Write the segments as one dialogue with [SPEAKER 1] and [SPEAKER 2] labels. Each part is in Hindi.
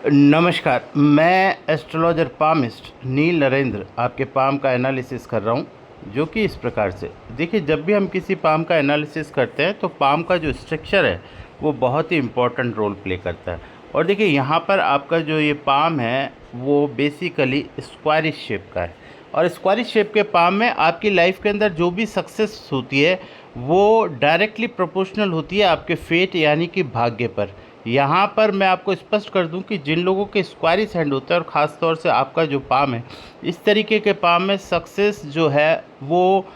[SPEAKER 1] नमस्कार। मैं एस्ट्रोलॉजर पामिस्ट नील नरेंद्र आपके पाम का एनालिसिस कर रहा हूं, जो कि इस प्रकार से देखिए, जब भी हम किसी पाम का एनालिसिस करते हैं तो पाम का जो स्ट्रक्चर है वो बहुत ही इम्पोर्टेंट रोल प्ले करता है। और देखिए यहाँ पर आपका जो ये पाम है वो बेसिकली स्क्वायरिश शेप का है, और स्क्वायरिश शेप के पाम में आपकी लाइफ के अंदर जो भी सक्सेस होती है वो डायरेक्टली प्रोपोर्शनल होती है आपके फेट यानी कि भाग्य पर। यहाँ पर मैं आपको स्पष्ट कर दूं कि जिन लोगों के स्क्वायरिश हैंड होता है और ख़ास तौर से आपका जो पाम है, इस तरीके के पाम में सक्सेस जो है वो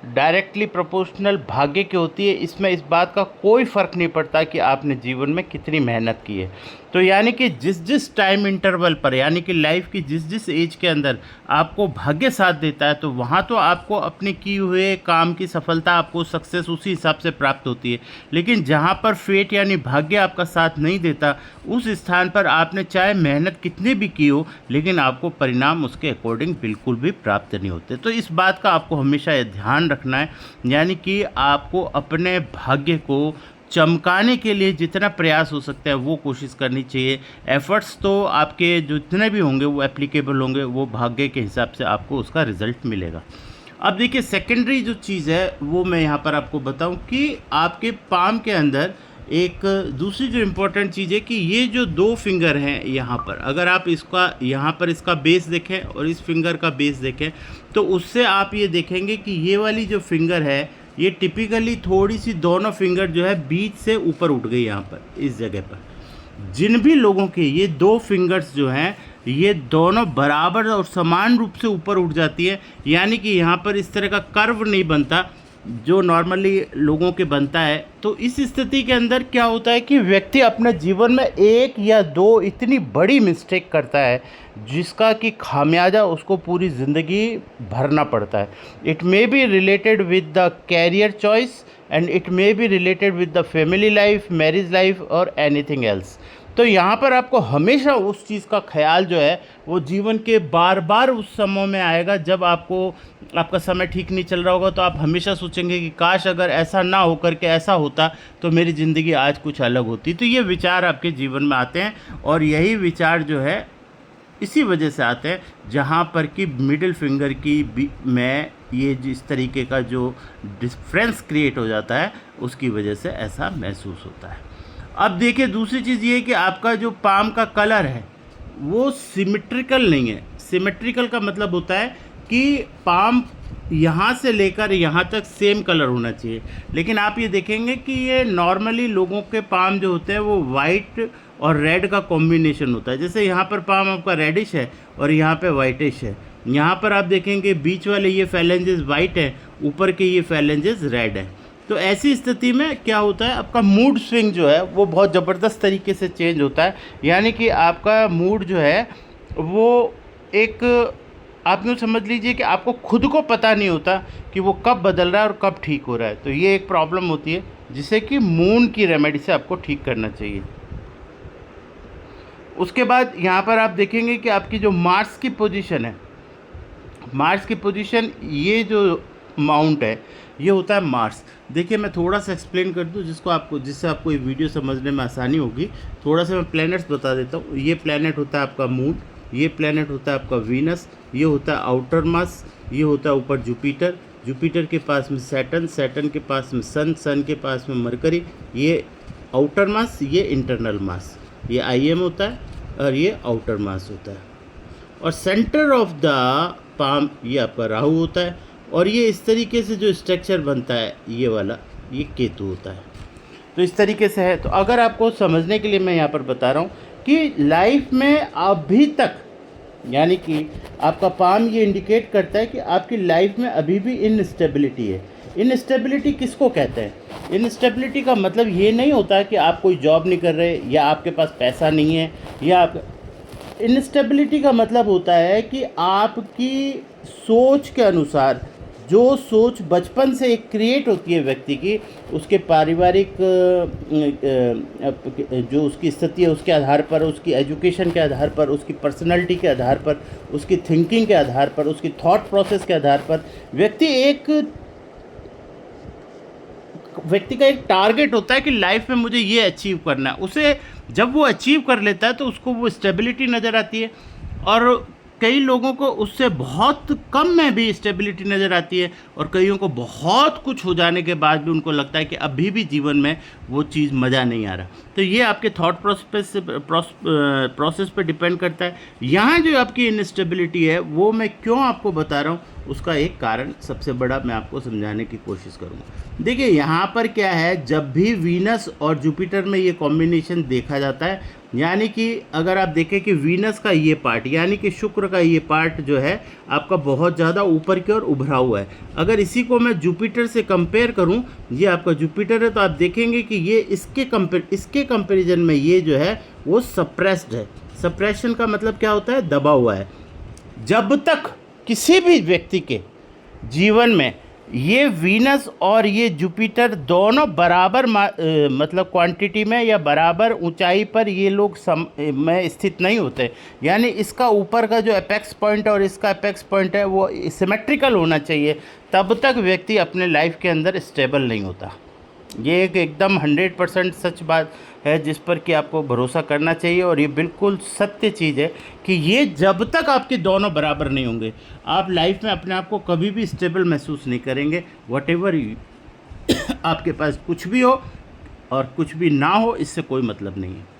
[SPEAKER 1] डायरेक्टली प्रोपोर्शनल भाग्य की होती है। इसमें इस बात का कोई फ़र्क नहीं पड़ता कि आपने जीवन में कितनी मेहनत की है। तो यानी कि जिस जिस टाइम इंटरवल पर, यानी कि लाइफ की जिस जिस एज के अंदर आपको भाग्य साथ देता है, तो वहाँ तो आपको अपने किए हुए काम की सफलता, आपको सक्सेस उसी हिसाब से प्राप्त होती है। लेकिन जहाँ पर फेट यानी भाग्य आपका साथ नहीं देता, उस स्थान पर आपने चाहे मेहनत कितनी भी की हो, लेकिन आपको परिणाम उसके अकॉर्डिंग बिल्कुल भी प्राप्त नहीं होते। तो इस बात का आपको हमेशा ये ध्यान रखना है, यानी कि आपको अपने भाग्य को चमकाने के लिए जितना प्रयास हो सकता है वो कोशिश करनी चाहिए। एफ़र्ट्स तो आपके जितने भी होंगे वो एप्लीकेबल होंगे, वो भाग्य के हिसाब से आपको उसका रिज़ल्ट मिलेगा। अब देखिए, सेकेंडरी जो चीज़ है वो मैं यहाँ पर आपको बताऊँ कि आपके पाम के अंदर एक दूसरी जो इम्पोर्टेंट चीज़ है कि ये जो दो फिंगर हैं यहाँ पर, अगर आप इसका यहाँ पर इसका बेस देखें और इस फिंगर का बेस देखें, तो उससे आप ये देखेंगे कि ये वाली जो फिंगर है ये टिपिकली थोड़ी सी दोनों फिंगर जो है बीच से ऊपर उठ गई यहाँ पर, इस जगह पर। जिन भी लोगों के ये दो फिंगर्स जो हैं ये दोनों बराबर और समान रूप से ऊपर उठ जाती है, यानी कि यहाँ पर इस तरह का कर्व नहीं बनता जो नॉर्मली लोगों के बनता है। तो इस स्थिति के अंदर क्या होता है कि व्यक्ति अपने जीवन में एक या दो इतनी बड़ी मिस्टेक करता है जिसका कि खामियाजा उसको पूरी ज़िंदगी भरना पड़ता है। It may be related with the career choice and it may be related with the family life, marriage life और एनीथिंग एल्स। तो यहाँ पर आपको हमेशा उस चीज़ का ख्याल जो है वो जीवन के बार बार उस समय में आएगा जब आपको आपका समय ठीक नहीं चल रहा होगा, तो आप हमेशा सोचेंगे कि काश अगर ऐसा ना होकर के ऐसा होता तो मेरी ज़िंदगी आज कुछ अलग होती। तो ये विचार आपके जीवन में आते हैं, और यही विचार जो है इसी वजह से आते हैं जहाँ पर कि मिडिल फिंगर की में ये जिस तरीके का जो डिफरेंस क्रिएट हो जाता है उसकी वजह से ऐसा महसूस होता है। अब देखिए, दूसरी चीज़ ये है कि आपका जो पाम का कलर है वो सिमेट्रिकल नहीं है। सिमेट्रिकल का मतलब होता है कि पाम यहाँ से लेकर यहाँ तक सेम कलर होना चाहिए, लेकिन आप ये देखेंगे कि ये नॉर्मली लोगों के पाम जो होते हैं वो वाइट और रेड का कॉम्बिनेशन होता है। जैसे यहाँ पर पाम आपका रेडिश है और यहाँ पे वाइटिश है। यहाँ पर आप देखेंगे बीच वाले ये फैलेंजेस वाइट है, ऊपर के ये फैलेंजेस रेड है। तो ऐसी स्थिति में क्या होता है, आपका मूड स्विंग जो है वो बहुत ज़बरदस्त तरीके से चेंज होता है। यानी कि आपका मूड जो है वो एक, आप यूँ समझ लीजिए कि आपको खुद को पता नहीं होता कि वो कब बदल रहा है और कब ठीक हो रहा है। तो ये एक प्रॉब्लम होती है जिसे कि मून की रेमेडी से आपको ठीक करना चाहिए। उसके बाद यहाँ पर आप देखेंगे कि आपकी जो मार्स की पोजीशन है, मार्स की पोजीशन, ये जो माउंट है ये होता है मार्स। देखिए, मैं थोड़ा सा एक्सप्लेन कर दूं जिससे आपको ये वीडियो समझने में आसानी होगी। थोड़ा सा मैं प्लैनेट्स बता देता हूँ। ये प्लैनेट होता है आपका मून, ये प्लैनेट होता है आपका वीनस, ये होता है आउटर मास, ये होता है ऊपर जुपिटर, जुपिटर के पास में सैटर्न, सैटर्न के पास में सन, सन के पास में मरकरी। ये आउटर मास, ये इंटरनल मास, ये IM होता है और ये आउटर मास होता है। और सेंटर ऑफ द पाम ये आपका राहु होता है, और ये इस तरीके से जो स्ट्रक्चर बनता है ये वाला, ये केतु होता है। तो इस तरीके से है। तो अगर आपको समझने के लिए मैं यहाँ पर बता रहा हूँ कि लाइफ में अभी तक, यानी कि आपका पाम ये इंडिकेट करता है कि आपकी लाइफ में अभी भी इनस्टेबिलिटी है। इनस्टेबिलिटी किसको कहते हैं? इनस्टेबिलिटी का मतलब ये नहीं होता कि आप कोई जॉब नहीं कर रहे या आपके पास पैसा नहीं है, या आप, इनस्टेबिलिटी का मतलब होता है कि आपकी सोच के अनुसार, जो सोच बचपन से एक क्रिएट होती है व्यक्ति की, उसके पारिवारिक जो उसकी स्थिति है उसके आधार पर, उसकी एजुकेशन के आधार पर, उसकी पर्सनालिटी के आधार पर, उसकी थिंकिंग के आधार पर, उसकी थॉट प्रोसेस के आधार पर व्यक्ति का एक टारगेट होता है कि लाइफ में मुझे ये अचीव करना है। उसे जब वो अचीव कर लेता है तो उसको वो स्टेबिलिटी नज़र आती है, और कई लोगों को उससे बहुत कम में भी स्टेबिलिटी नज़र आती है, और कईयों को बहुत कुछ हो जाने के बाद भी उनको लगता है कि अभी भी जीवन में वो चीज़ मज़ा नहीं आ रहा। तो ये आपके थॉट प्रोसेस पे डिपेंड करता है। यहाँ जो आपकी इनस्टेबिलिटी है वो मैं क्यों आपको बता रहा हूँ, उसका एक कारण सबसे बड़ा मैं आपको समझाने की कोशिश करूँगा। देखिए यहाँ पर क्या है, जब भी वीनस और जुपिटर में ये कॉम्बिनेशन देखा जाता है, यानी कि अगर आप देखें कि वीनस का ये पार्ट यानी कि शुक्र का ये पार्ट जो है आपका बहुत ज़्यादा ऊपर की ओर उभरा हुआ है। अगर इसी को मैं जुपिटर से कंपेयर करूं, ये आपका जुपिटर है, तो आप देखेंगे कि ये इसके कंपैरिजन में ये जो है वो सप्रेस्ड है। सप्रेशन का मतलब क्या होता है, दबा हुआ है। जब तक किसी भी व्यक्ति के जीवन में ये वीनस और ये जुपिटर दोनों बराबर मतलब क्वांटिटी में या बराबर ऊंचाई पर ये लोग में स्थित नहीं होते, यानी इसका ऊपर का जो एपेक्स पॉइंट और इसका एपेक्स पॉइंट है वो सिमेट्रिकल होना चाहिए, तब तक व्यक्ति अपने लाइफ के अंदर स्टेबल नहीं होता। ये एक एकदम 100% सच बात है जिस पर कि आपको भरोसा करना चाहिए, और ये बिल्कुल सत्य चीज़ है कि ये जब तक आपके दोनों बराबर नहीं होंगे, आप लाइफ में अपने आप को कभी भी स्टेबल महसूस नहीं करेंगे। व्हाटएवर आपके पास कुछ भी हो और कुछ भी ना हो, इससे कोई मतलब नहीं है।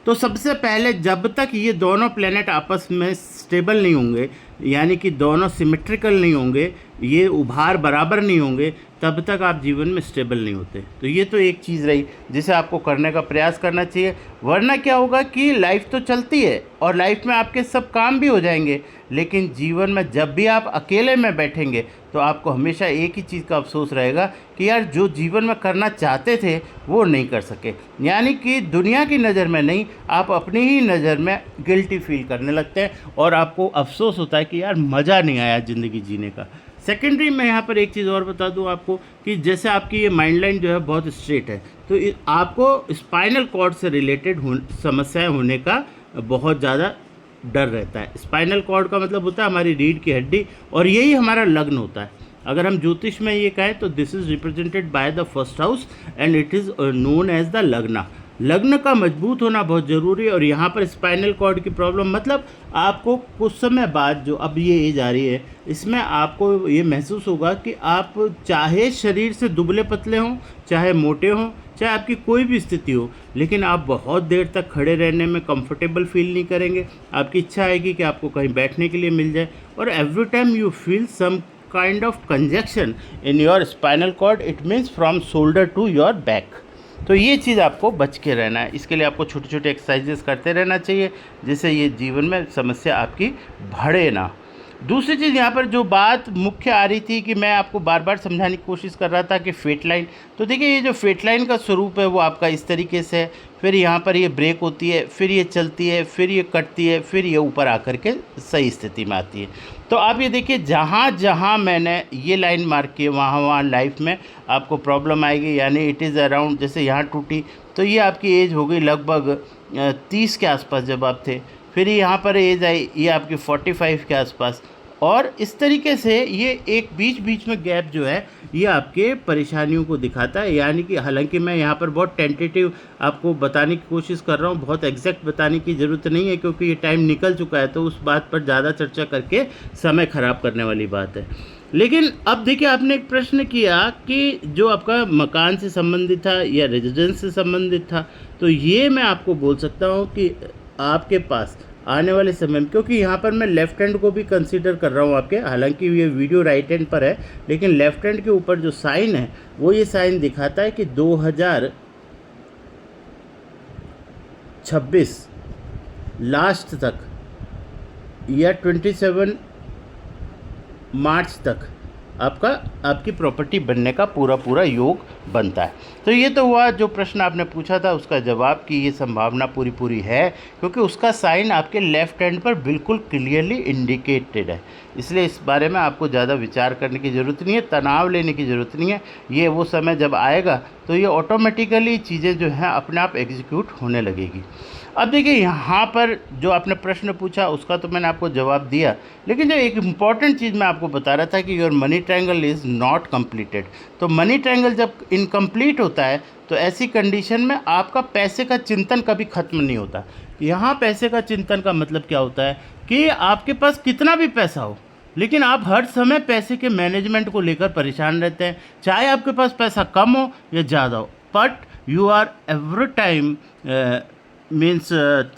[SPEAKER 1] तो सबसे पहले जब तक ये दोनों प्लेनेट आपस में स्टेबल नहीं होंगे, यानी कि दोनों सिमेट्रिकल नहीं होंगे, ये उभार बराबर नहीं होंगे, तब तक आप जीवन में स्टेबल नहीं होते। तो ये तो एक चीज़ रही जिसे आपको करने का प्रयास करना चाहिए। वरना क्या होगा कि लाइफ तो चलती है और लाइफ में आपके सब काम भी हो जाएंगे, लेकिन जीवन में जब भी आप अकेले में बैठेंगे तो आपको हमेशा एक ही चीज़ का अफसोस रहेगा कि यार जो जीवन में करना चाहते थे वो नहीं कर सके। यानी कि दुनिया की नज़र में नहीं, आप अपनी ही नज़र में गिल्टी फील करने लगते हैं और आपको अफसोस होता है कि यार मज़ा नहीं आया ज़िंदगी जीने का। सेकेंडरी मैं यहाँ पर एक चीज़ और बता दूँ आपको कि जैसे आपकी ये माइंड लाइन जो है बहुत स्ट्रेट है, तो आपको स्पाइनल कॉर्ड से रिलेटेड समस्याएं होने का बहुत ज़्यादा डर रहता है। स्पाइनल कॉर्ड का मतलब होता है हमारी रीढ़ की हड्डी, और यही हमारा लग्न होता है। अगर हम ज्योतिष में ये कहें तो this is represented by the first house and it is known as the lagna. लग्न का मजबूत होना बहुत ज़रूरी है, और यहाँ पर स्पाइनल कॉर्ड की प्रॉब्लम मतलब आपको कुछ समय बाद, जो अब ये एज आ रही है, इसमें आपको ये महसूस होगा कि आप चाहे शरीर से दुबले पतले हों, चाहे मोटे हों, चाहे आपकी कोई भी स्थिति हो, लेकिन आप बहुत देर तक खड़े रहने में कंफर्टेबल फील नहीं करेंगे। आपकी इच्छा आएगी कि आपको कहीं बैठने के लिए मिल जाए, और every time you feel some kind of conjunction in your spinal cord, it means from shoulder to your back. तो ये चीज़ आपको बच के रहना है। इसके लिए आपको छोटे छोटे एक्सरसाइजेस करते रहना चाहिए, जिससे ये जीवन में समस्या आपकी बढ़े ना। दूसरी चीज़ यहाँ पर जो बात मुख्य आ रही थी कि मैं आपको बार बार समझाने की कोशिश कर रहा था कि फेट लाइन, तो देखिए ये जो फेट लाइन का स्वरूप है वो आपका इस तरीके से है। फिर यहाँ पर ये ब्रेक होती है, फिर ये चलती है, फिर ये कटती है, फिर ये ऊपर आकर के सही स्थिति में आती है। तो आप ये देखिए जहाँ जहाँ मैंने ये लाइन मार्क की है वहाँ वहाँ लाइफ में आपको प्रॉब्लम आएगी। यानी इट इज़ अराउंड, जैसे यहाँ टूटी तो ये आपकी एज हो गई लगभग 30 के आसपास जब आप थे, फिर यहाँ पर एज आई ये आपकी 45 के आसपास, और इस तरीके से ये एक बीच बीच में गैप जो है ये आपके परेशानियों को दिखाता है। यानी कि हालांकि मैं यहाँ पर बहुत टेंटेटिव आपको बताने की कोशिश कर रहा हूँ, बहुत एग्जैक्ट बताने की ज़रूरत नहीं है क्योंकि ये टाइम निकल चुका है, तो उस बात पर ज़्यादा चर्चा करके समय ख़राब करने वाली बात है। लेकिन अब देखिए आपने एक प्रश्न किया कि जो आपका मकान से संबंधित था या रेजिडेंस से संबंधित था, तो ये मैं आपको बोल सकता हूँ कि आपके पास आने वाले समय में, क्योंकि यहाँ पर मैं लेफ़्ट हैंड को भी कंसीडर कर रहा हूँ आपके, हालांकि ये वीडियो राइट हैंड पर है, लेकिन लेफ़्ट हैंड के ऊपर जो साइन है वो ये साइन दिखाता है कि 2026 लास्ट तक या 27 मार्च तक आपकी प्रॉपर्टी बनने का पूरा योग बनता है। तो ये तो हुआ जो प्रश्न आपने पूछा था उसका जवाब कि ये संभावना पूरी है, क्योंकि उसका साइन आपके लेफ़्ट हैंड पर बिल्कुल क्लियरली इंडिकेटेड है। इसलिए इस बारे में आपको ज़्यादा विचार करने की ज़रूरत नहीं है, तनाव लेने की ज़रूरत नहीं है। ये वो समय जब आएगा तो ये ऑटोमेटिकली चीज़ें जो हैं अपने आप एग्जीक्यूट होने लगेगी। अब देखिए यहाँ पर जो आपने प्रश्न पूछा उसका तो मैंने आपको जवाब दिया, लेकिन जो एक इम्पॉर्टेंट चीज़ मैं आपको बता रहा था कि your money triangle is not completed. तो मनी ट्रायंगल जब इनकम्प्लीट होता है, तो ऐसी कंडीशन में आपका पैसे का चिंतन कभी ख़त्म नहीं होता। यहाँ पैसे का चिंतन का मतलब क्या होता है कि आपके पास कितना भी पैसा हो, लेकिन आप हर समय पैसे के मैनेजमेंट को लेकर परेशान रहते हैं, चाहे आपके पास पैसा कम हो या ज़्यादा हो, but you are every time means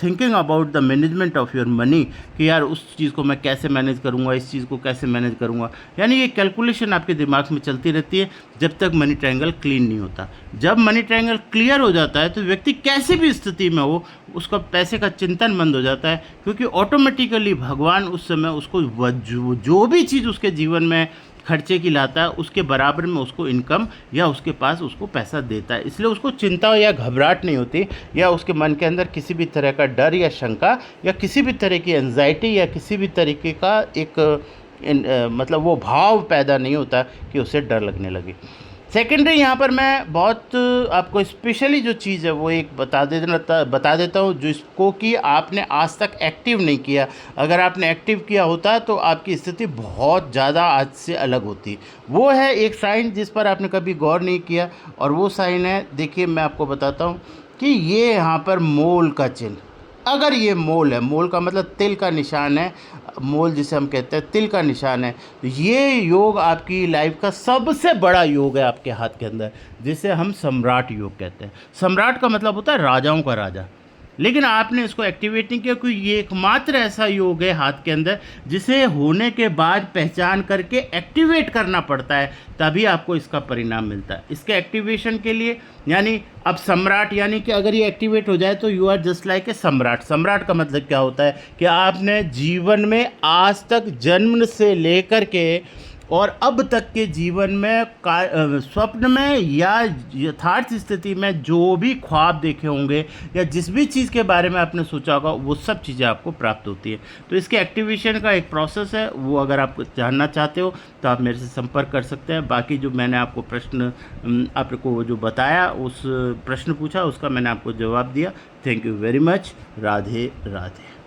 [SPEAKER 1] thinking about the management of your money कि यार उस चीज़ को मैं कैसे मैनेज करूँगा, इस चीज़ को कैसे मैनेज करूँगा। यानी ये कैलकुलेशन आपके दिमाग में चलती रहती है जब तक मनी ट्रायंगल क्लीन नहीं होता। जब मनी ट्रायंगल क्लियर हो जाता है तो व्यक्ति कैसी भी स्थिति में हो, उसका पैसे का चिंतन बंद हो जाता है, क्योंकि ऑटोमेटिकली भगवान उस समय उसको जो भी चीज़ उसके जीवन में खर्चे की लाता है उसके बराबर में उसको इनकम या उसके पास उसको पैसा देता है। इसलिए उसको चिंता या घबराहट नहीं होती, या उसके मन के अंदर किसी भी तरह का डर या शंका या किसी भी तरह की एंजाइटी या किसी भी तरीके का मतलब वो भाव पैदा नहीं होता कि उसे डर लगने लगे। सेकेंडरी यहाँ पर मैं बहुत आपको स्पेशली जो चीज़ है वो एक बता देता हूँ, जिसको कि आपने आज तक एक्टिव नहीं किया। अगर आपने एक्टिव किया होता तो आपकी स्थिति बहुत ज़्यादा आज से अलग होती। वो है एक साइन जिस पर आपने कभी गौर नहीं किया, और वो साइन है, देखिए मैं आपको बताता हूँ कि ये यहाँ पर मोल का चिन्ह। अगर ये मोल है, मोल का मतलब तिल का निशान है, मोल जिसे हम कहते हैं तिल का निशान है, तो ये योग आपकी लाइफ का सबसे बड़ा योग है आपके हाथ के अंदर, जिसे हम सम्राट योग कहते हैं। सम्राट का मतलब होता है राजाओं का राजा, लेकिन आपने इसको एक्टिवेट नहीं किया, क्योंकि ये एकमात्र ऐसा योग है हाथ के अंदर जिसे होने के बाद पहचान करके एक्टिवेट करना पड़ता है, तभी आपको इसका परिणाम मिलता है। इसके एक्टिवेशन के लिए यानी अब सम्राट, यानी कि अगर ये एक्टिवेट हो जाए तो you are just like a samrat. सम्राट का मतलब क्या होता है कि आपने जीवन में आज तक जन्म से लेकर के और अब तक के जीवन में स्वप्न में या यथार्थ स्थिति में जो भी ख्वाब देखे होंगे या जिस भी चीज़ के बारे में आपने सोचा होगा, वो सब चीज़ें आपको प्राप्त होती है। तो इसके एक्टिवेशन का एक प्रोसेस है, वो अगर आप जानना चाहते हो तो आप मेरे से संपर्क कर सकते हैं। बाकी जो मैंने आपको प्रश्न आपको जो बताया, उस प्रश्न पूछा, उसका मैंने आपको जवाब दिया। Thank you very much. Radhe Radhe.